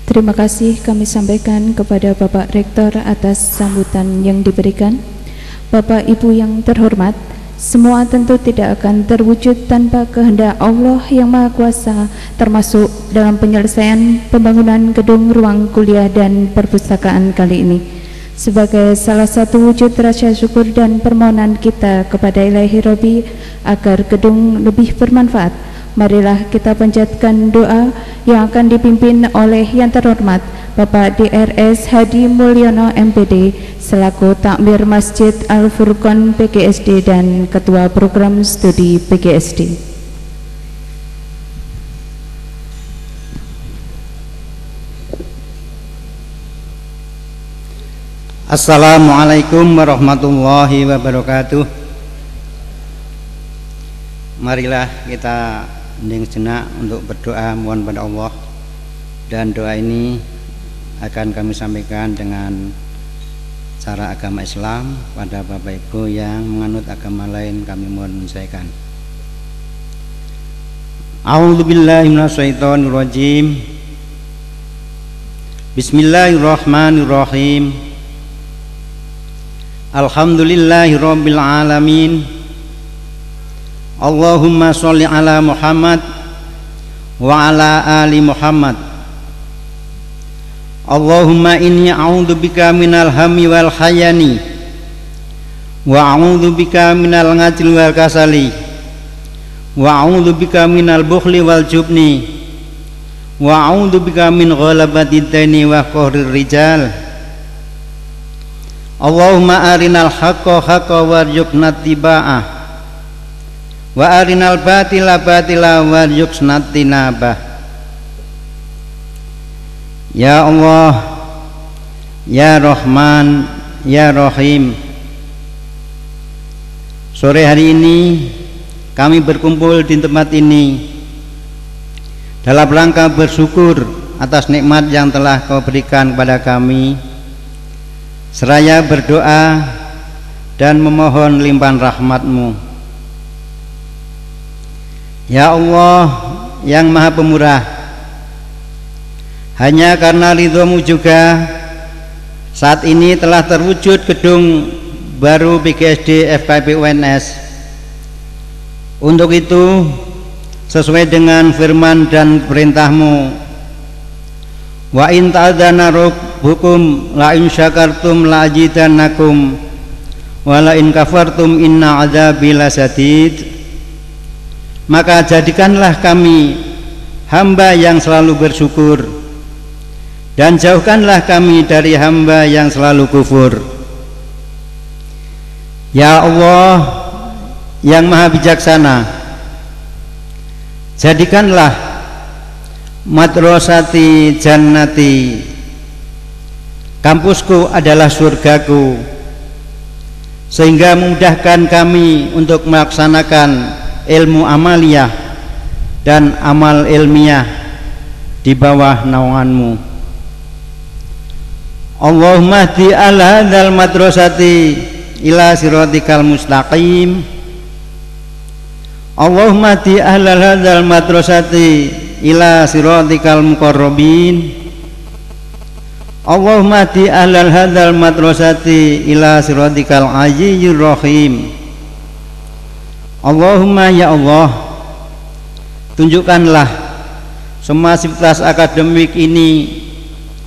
Terima kasih kami sampaikan kepada Bapak Rektor atas sambutan yang diberikan. Bapak Ibu yang terhormat, semua tentu tidak akan terwujud tanpa kehendak Allah yang Maha Kuasa, termasuk dalam penyelesaian pembangunan gedung ruang kuliah dan perpustakaan kali ini. Sebagai salah satu wujud rasa syukur dan permohonan kita kepada Ilahi Robbi agar gedung lebih bermanfaat, marilah kita panjatkan doa yang akan dipimpin oleh yang terhormat Bapak DRS Hadi Mulyono MPD selaku Takmir Masjid Al-Furqon PGSD dan Ketua Program Studi PGSD. Assalamualaikum warahmatullahi wabarakatuh. Marilah kita hening sejenak untuk berdoa mohon pada Allah, dan doa ini akan kami sampaikan dengan cara agama Islam pada Bapak Ibu yang menganut agama lain, kami mohon menyelesaikan. A'udzubillahi minasyaitonirrajim. Bismillahirrahmanirrahim. Alhamdulillahirabbil alamin. Allahumma sholli ala Muhammad wa ala ali Muhammad. Allahumma inni a'udzubika minal hammi wal khayani wa a'udzubika minal ngajli wal kasali wa a'udzubika minal bukhli wal jubni wa a'udzubika min ghalabatid daini wa qahrir rijal. Allahumma arinal haqqa haqqa warzuqna ittiba'ah wa arinal batila batila warzuqna tinabah. Ya Allah, Ya Rahman, Ya Rahim, sore hari ini kami berkumpul di tempat ini dalam rangka bersyukur atas nikmat yang telah Kau berikan kepada kami, seraya berdoa dan memohon limpahan rahmat-Mu. Ya Allah yang Maha Pemurah, hanya karena ridho-Mu juga saat ini telah terwujud gedung baru PGSD FKIP UNS. Untuk itu, sesuai dengan firman dan perintah-Mu, wa in ta'adzana rabbukum la in syakartum la azidannakum wa la in kafartum inna adzabi lasadid. Maka jadikanlah kami hamba yang selalu bersyukur, dan jauhkanlah kami dari hamba yang selalu kufur. Ya Allah yang Maha Bijaksana, jadikanlah madrasati jannati, kampusku adalah surgaku, sehingga memudahkan kami untuk melaksanakan ilmu amaliyah dan amal ilmiah di bawah naunganmu. Allahumma hdi ala hadzal madrasati ila siratikal mustaqim. Allahumma hdi ala hadzal madrasati ila siratikal muqarrabin. Allahumma hdi ala hadzal madrasati ila siratikal aziyyir rahim. Allahumma ya Allah, tunjukkanlah semua sivitas akademik ini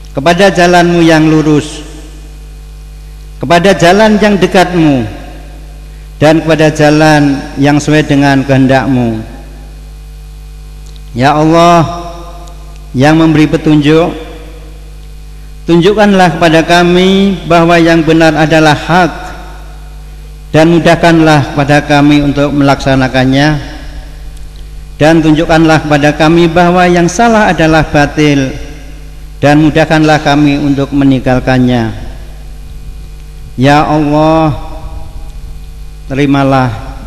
kepada jalanmu yang lurus, kepada jalan yang dekatmu, dan kepada jalan yang sesuai dengan kehendakmu. Ya Allah yang memberi petunjuk, tunjukkanlah kepada kami bahwa yang benar adalah hak, dan mudahkanlah kepada kami untuk melaksanakannya, dan tunjukkanlah kepada kami bahwa yang salah adalah batil, dan mudahkanlah kami untuk meninggalkannya. Ya Allah, terimalah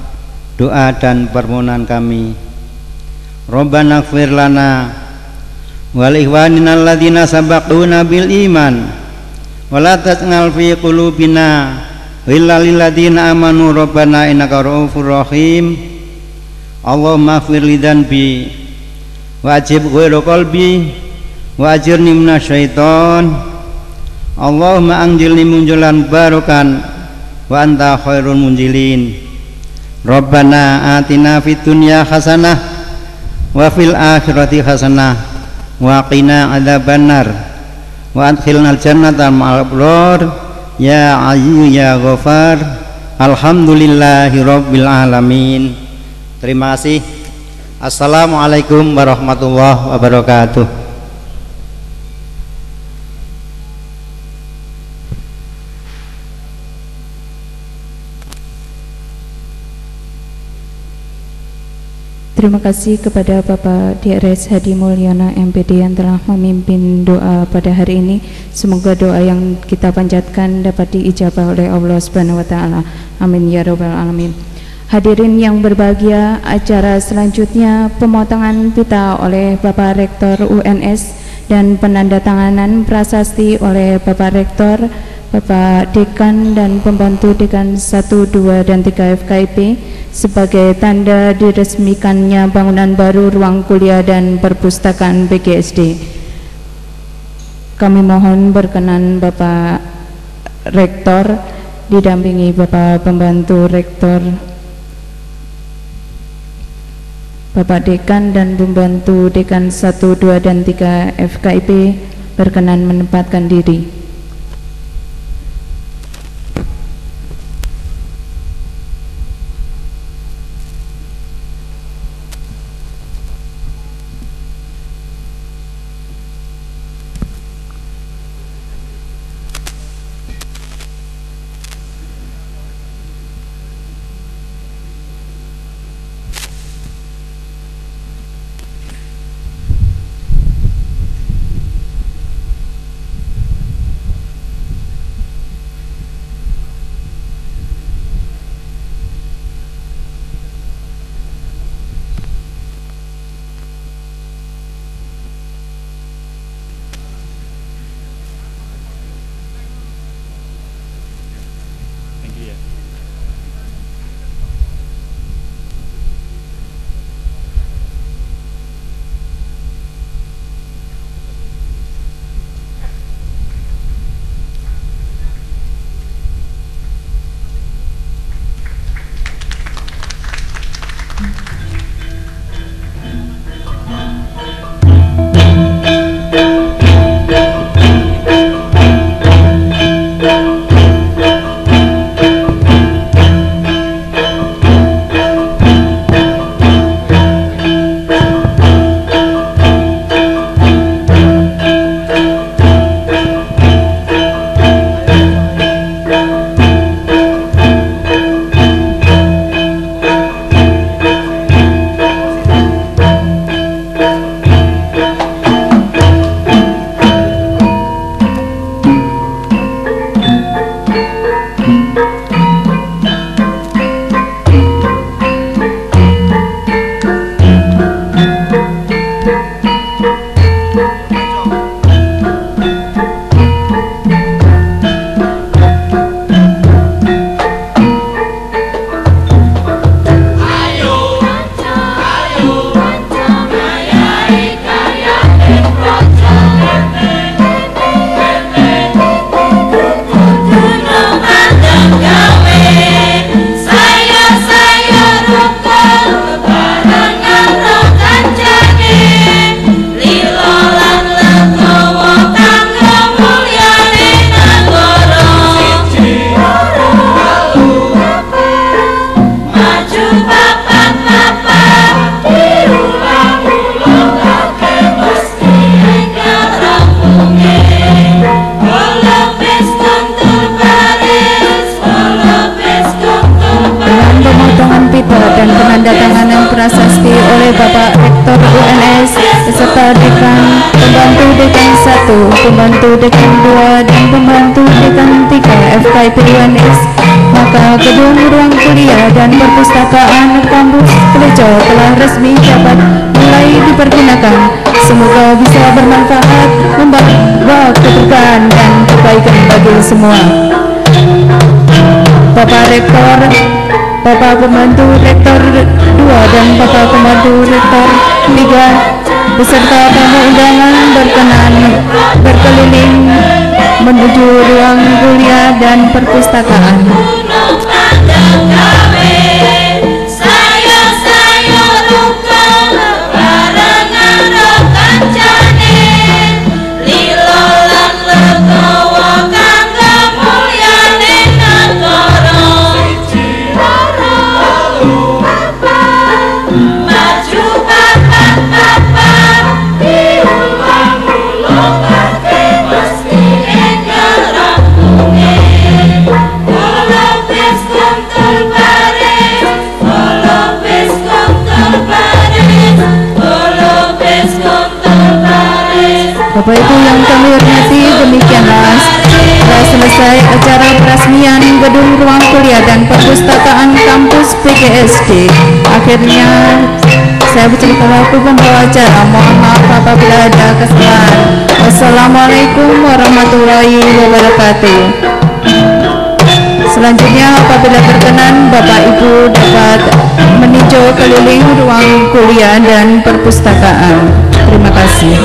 doa dan permohonan kami. Rabbana ighfir lana wal ikhwanina alladzina sabaquna bil iman wa la taj'al fi qulubina ghillan lil ladzina amanu rabbana innaka ra'ufur rahim. Allahumma ighfir li dzanbi wa ajib ghairu qalbi wa ajirni minasyaiton. Allahumma anjilni munjulan barokan wa anta khairul munjilin. Rabbana atina fid dunya hasanah wa fil akhirati hasanah wa qina adzabannar wa adkhilnal jannata ma'al abrar ya ayyu ya ghafar. Alhamdulillahi rabbil alamin. Terima kasih. Assalamualaikum warahmatullahi wabarakatuh. Terima kasih kepada Bapak DRS Hadi Mulyono MPD yang telah memimpin doa pada hari ini. Semoga doa yang kita panjatkan dapat diijabah oleh Allah Subhanahu wa taala. Amin ya rabbal alamin. Hadirin yang berbahagia, acara selanjutnya pemotongan pita oleh Bapak Rektor UNS dan penandatanganan prasasti oleh Bapak Rektor, Bapak Dekan dan Pembantu Dekan 1, 2, dan 3 FKIP sebagai tanda diresmikannya bangunan baru ruang kuliah dan perpustakaan BGSD. Kami mohon berkenan Bapak Rektor didampingi Bapak Pembantu Rektor, Bapak Dekan dan Pembantu Dekan 1, 2, dan 3 FKIP berkenan menempatkan diri. prasasti oleh Bapak Rektor UNS beserta Dekan, Pembantu Dekan 1, Pembantu Dekan 2, dan Pembantu Dekan 3 FKIP UNS, maka gedung ruang kuliah dan perpustakaan kampus Plejo telah resmi dapat mulai dipergunakan. Semoga bisa bermanfaat, membawa keberkahan dan kebaikan bagi semua. Bapak Rektor, Bapak Pembantu Rektor 2 dan Bapak Pembantu Rektor 3 beserta tamu undangan berkenan berkeliling menuju ruang kuliah dan perpustakaan. Bapak Ibu yang kami hormati, demikianlah telah selesai acara peresmian gedung ruang kuliah dan perpustakaan kampus PGSD. Akhirnya saya bercerita waktu pembawa acara. Mohon maaf apabila ada kesalahan. Wassalamualaikum warahmatullahi wabarakatuh. Selanjutnya apabila berkenan Bapak Ibu dapat meninjau keliling ruang kuliah dan perpustakaan. Terima kasih.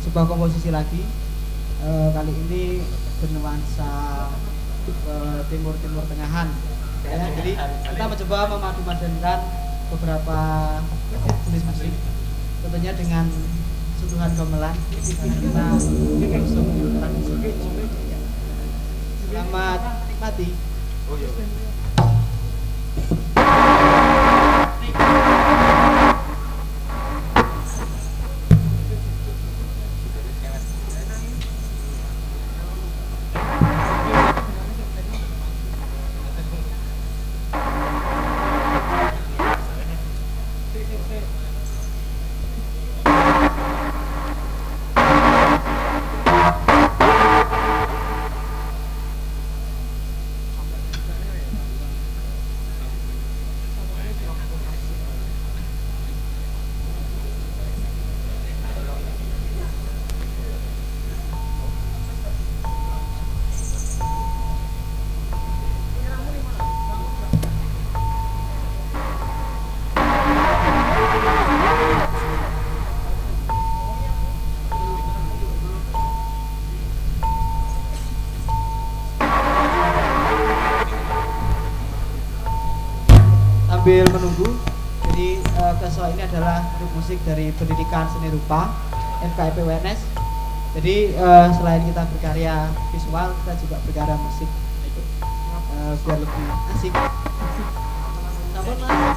sebuah komposisi lagi, kali ini bernuansa timur tengahan ya. Jadi kita mencoba memadu-madankan beberapa jenis musik, tentunya dengan sentuhan gamelan karena kita mengusung tradisi. Selamat menikmati. Sambil menunggu, jadi kesoa ini adalah grup musik dari pendidikan seni rupa FKIP UNS. Jadi selain kita berkarya visual, kita juga berkarya musik biar lebih asik. Sampun mas.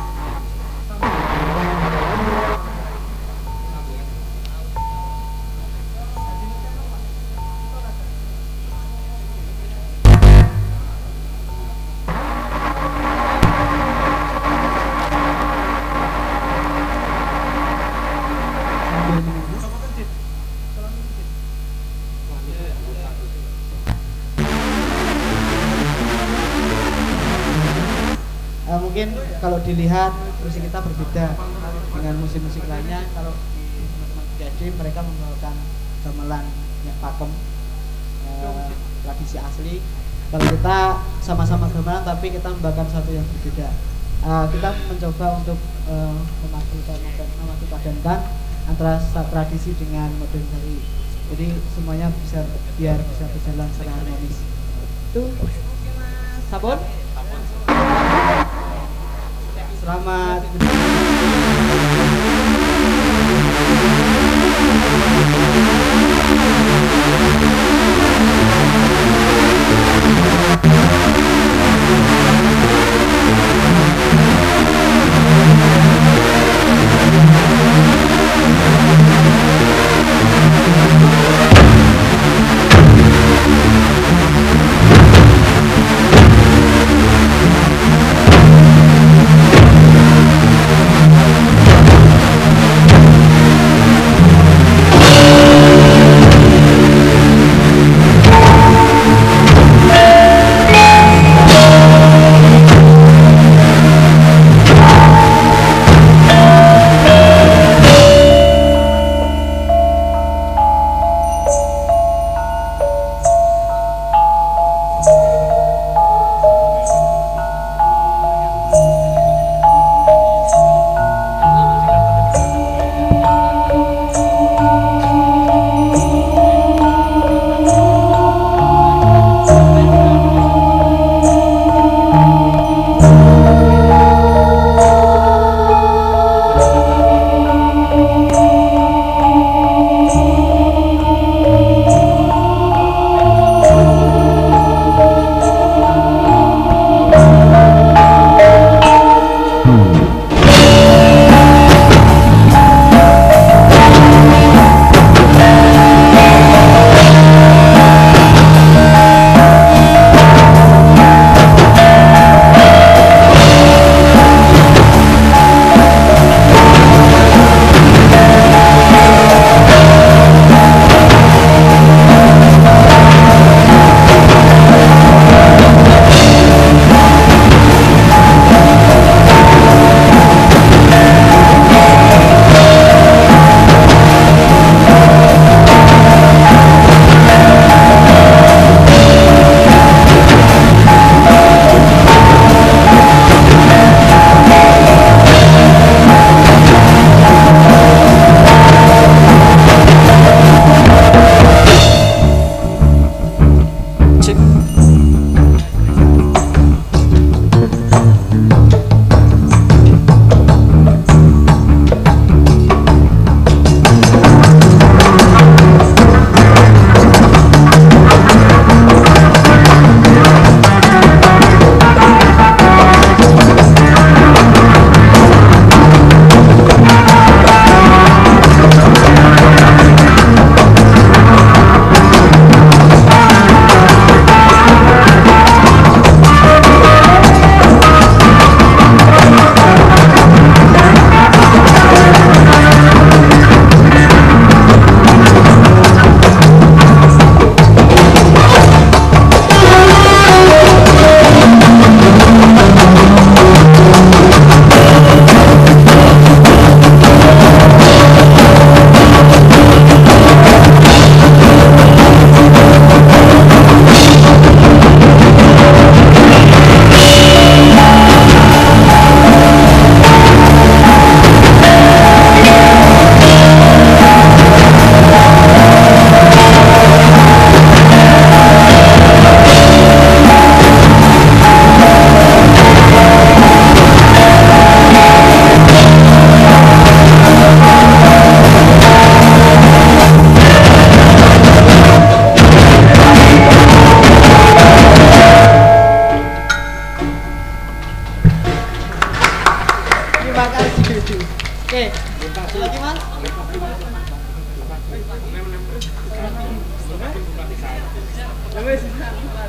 Mungkin kalau dilihat musik kita berbeda dengan musik-musik lainnya. Kalau di teman-teman PKD mereka membawakan gamelan yang pakem, tradisi asli. Kalau kita sama-sama gamelan tapi kita membawakan satu yang berbeda. Kita mencoba untuk memadupadankan antara tradisi dengan modernisasi. Jadi semuanya biar bisa berjalan secara harmonis. Itu sabun. Selamat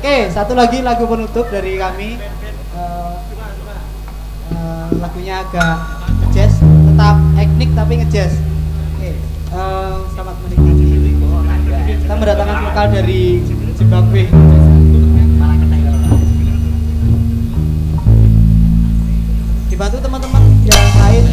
Oke, satu lagi lagu penutup dari kami. Lagunya agak ngejazz, tetap etnik tapi ngejazz. Oke, selamat menikmati. Kita mendatangkan vokal dari Zimbabwe. Dibantu teman-teman yang lain.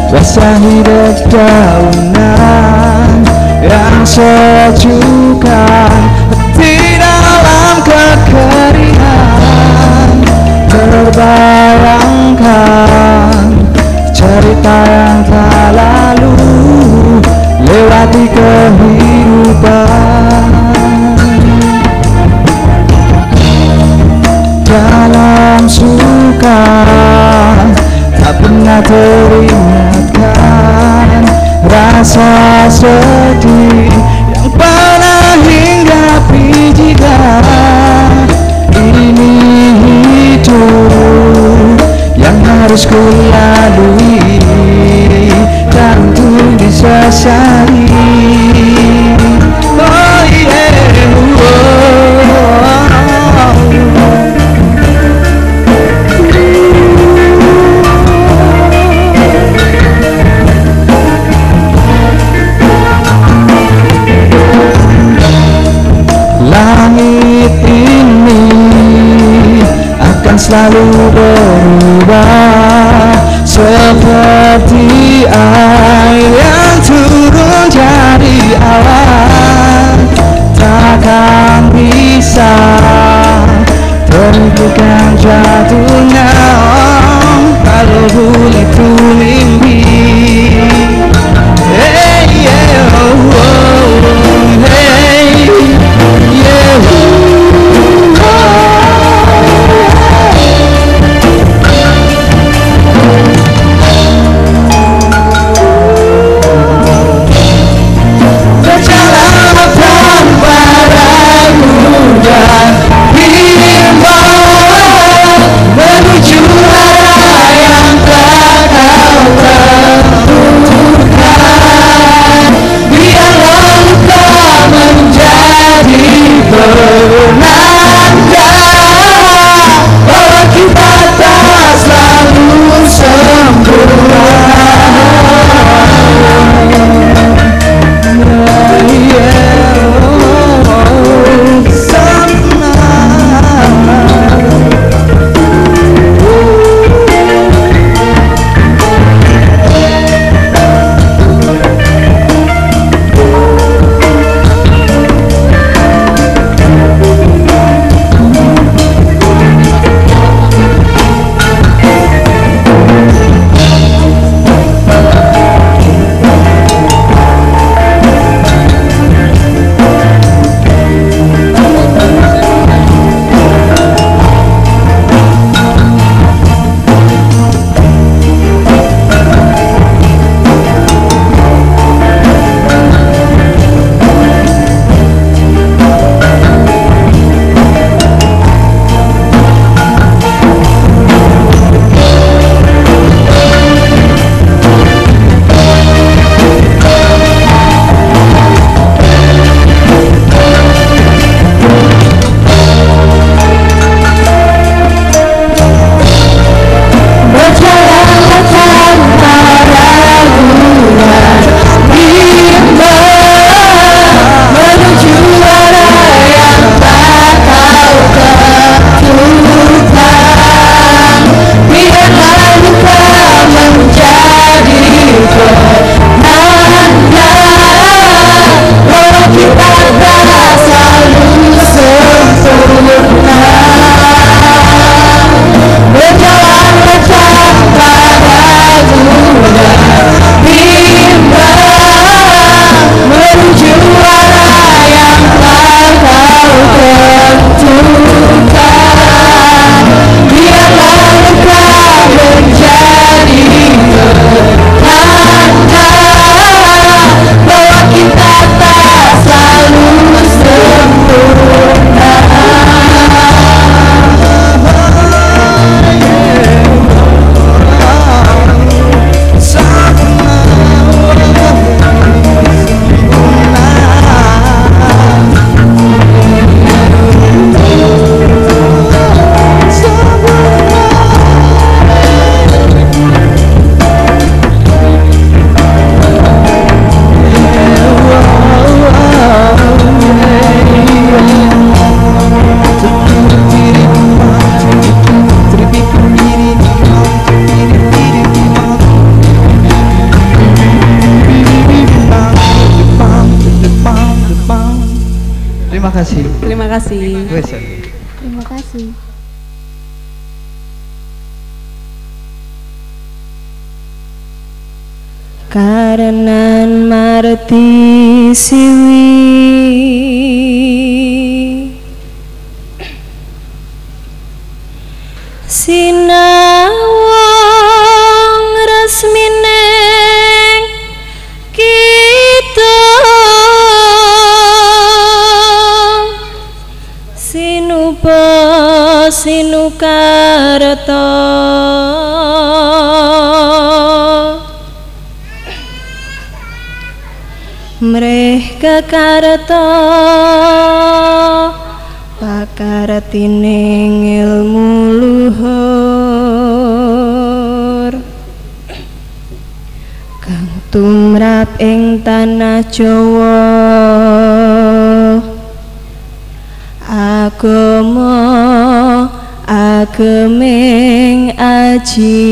Basahi dedaunan yang sejukkan di dalam kekeringan, terbayangkan cerita yang tak lalu lewati kehidupan. Dalam suka tak pernah teringatkan rasa sedih yang pernah hinggapi. Jika ini hidup yang harus ku lalui dan ku disesali. Oh yeah, langit ini akan selalu berubah seperti air yang turun dari awan, takkan bisa tentukan jatuhnya kalau bumi itu mimpi. Hey, yeah, oh, oh, hey, yeah, berjalanlah padaku dan himbauan menuju arah yang tak kau kasih. Terima kasih. Terima kasih. Karenan marti siwi sinawang resmineng kita sinupa sinukarta mreh kekarta pakartining ilmu luhur kang tumrap ing tanah Jawa agama ageming aji